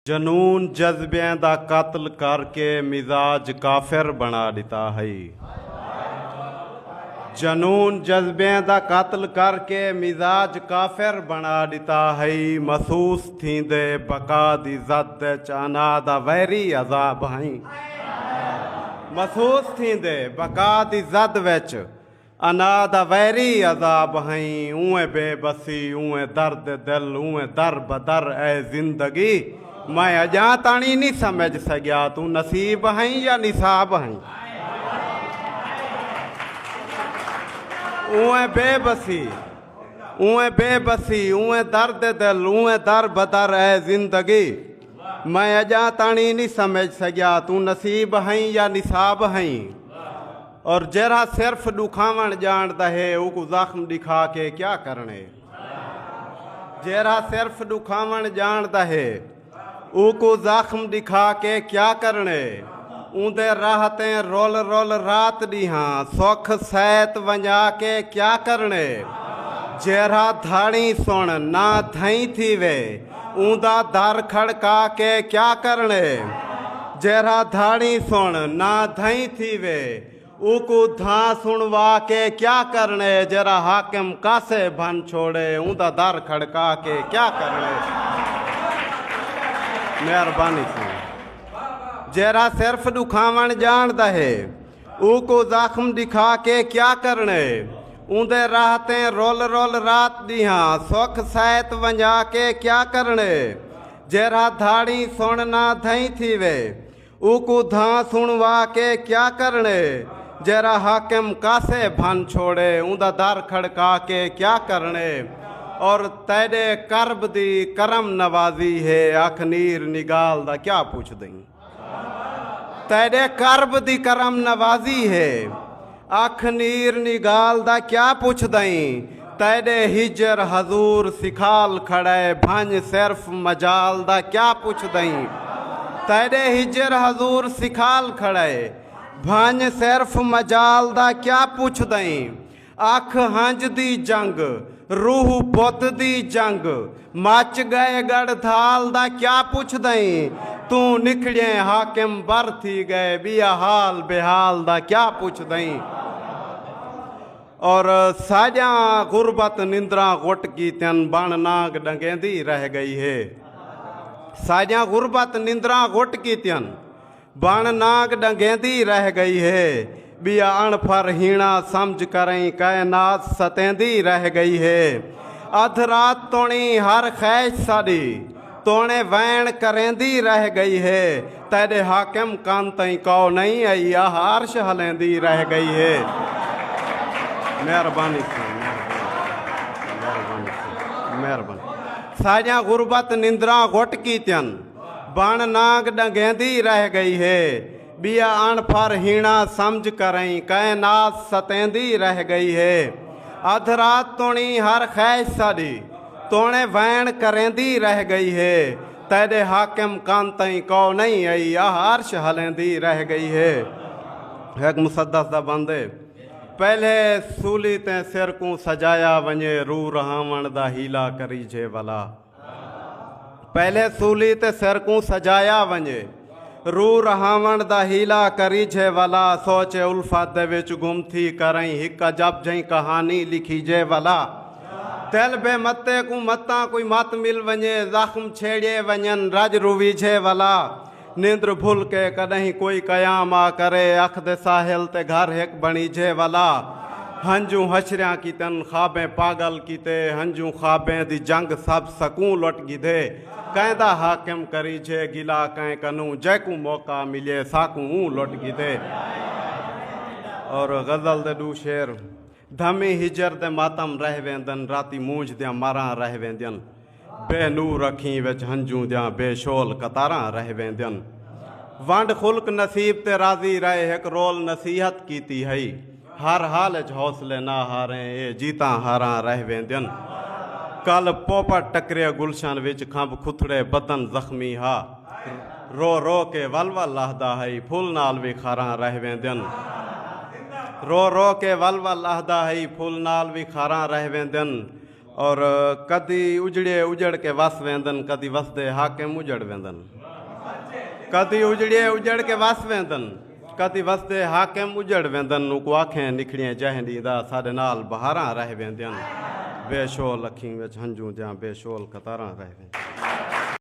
जनून जज्बियां दा कत्ल करके मिजाज काफिर बना दिता है। जनून जज्बियां दा कत्ल करके मिजाज काफिर बना दिता है। महसूस थींदे बका दी ज़द चाना दा वैरी अज़ाब है। महसूस थींदे बका दी ज़द विच अना दा वैरी अज़ाब है। उएं बेबसी उएं दर्द दिल उएं दर बदर ए जिंदगी मैं अजा ताणी नहीं समझ सकिया तू नसीब है या निसाब है। उएं बेबसी उएं दर्द दिल उएं दर बदर ए जिंदगी मैं अजा ताणी नहीं समझ सकिया तू नसीब है या निसाब है। और जरा सिर्फ दुखावण जानता है वो जख्म दिखा के क्या करने। जरा सिर्फ दुखावण जानता है उको जख्म दिखा के क्या करने। ऊंदे राहते रोल रोल रात दिहा सुख सैत वंजा के क्या करने। जरा धाड़ी सुन ना धई थी वे ऊंदा दर खड़का के क्या करने। जरा धाड़ी सुन ना धई थी वे उको धा सुनवा के क्या करने। जरा हाकिम कासे भन छोड़े ऊंदा दर खड़का के क्या करने। मेहरबानी से जरा सिर्फ दुखावण जानता है उको जख्म दिखा के क्या करने। ऊंदे राहते रोल रोल रात दिहा सुख सैत वंजा के क्या करने। जरा धाड़ी सुनना धई थी वे उको धा सुनवा के क्या करने। जरा हाकिम कासे भन छोड़े ऊंदा दर खड़का के क्या करने। और तेरे करब दी करम नवाजी है अख नीर निगाल दा क्या पूछ दई। तेरे करब दी करम नवाजी है अख नीर निगाल दा क्या पूछ दई। तेरे हिजर हजूर सिखाल खड़े भंज सिर्फ मजाल दा क्या पूछ दई। तेरे हिजर हजूर सिखाल खड़े भंज सिर्फ मजाल दा क्या पूछ दई। अख हंज दी जंग रूह बुत दी जंग मच गए गढ़ थाल दा क्या पुछ दई। तू निखड़े हाकिम बर थी गए बिया हाल बेहाल दा क्या पुछ दई। और साजा गुरबत निंद्रा गुट की तन बण नाग डंगेंदी रह गई है। साजा गुरबत निंद्रा गुट की तन बण नाग डंगेंदी रह गई है। बिया अणफर हीणा समझ करें कायनात सतेंदी रह गई है। अध रात तोणी हर खैश साड़ी तोणे वैन करेंदी रह गई है। तेरे हाकिम कान तई कौ नहीं आई आर्श हलेंदी रह गई है। मेहरबानी से मेहरबानी साजा गुरबत निंद्रा घुट की तन बण नाग डंगेंदी रह गई है। बिया अणफर हीणा समझ करें कायनात सतेंदी रह गई है। अध रात तोणी हर खैश साड़ी तोणे वैन करेंदी रह गई है। तेरे हाकिम कान तई कौ नहीं आई आर्श हलेंदी रह गई है। एक मुसद्दस दा बंदे पहले सूली ते सिर को सजाया वञे रू रहावण दा हीला करी जे भला। पहले सूली ते सिर को सजाया वञे रू रहावण दा हीला करी जे वाला। सोचे उल्फत दे विच गुम थी करई हिक जब जई कहानी लिखी जे वाला। दिल बे मते को मता कोई मत मिल वञे जख्म छेड़े वञन रज रुवी जे वाला। निंद्र भूल के कदहीं कोई कयाम आ करे अख दे साहिल ते घर हिक बणी जे वाला। हंजू हछरिया की तन ख्वाबें पागल कीते हंजू ख्वाबें दी जंग सब सकूं लुट गिधे। कहदा हाकिम करी जे गिला कह कनू जैकू मौका मिले साकू लुट गिधे। और गजल दे दू शेर धमी हिजर दे मातम रह वेंदन राती मूंझ दियां मारा रह वेंदियन। बेनूर अखी विच हंजू दियां बेशोल कतारा रह वेंदियन। वंड खुल्क नसीब ते राजी रहे एक रोल नसीहत कीती है। हर हाल च हौसले ना हारें ये जीता हारा रह वेंदियन। कल पोपट टकरे गुलशन विच खंब खुथड़े बदन जख्मी हा। रो रो के वल वल लहदा है फुल नाल भी खारा रह वेंदियन। रो रो के वल वल लहदा है फुल नाल भी खारा रह वेंदियन। और कदी उजड़े उजड़ के वस वेंदन, कदी वसदे हाकिम उजड़ वेंदन। कदी उजड़े उजड़ के वस वेंदन, कदी वसदे हाकिम उजड़ वेंदन। उको आखें निखड़ियां जह ॾींदा साडे नाल बहारां रह वेंदियन। बेशोल अखीं विच हंजू जा बेशोल कतारां रह वेंदियन।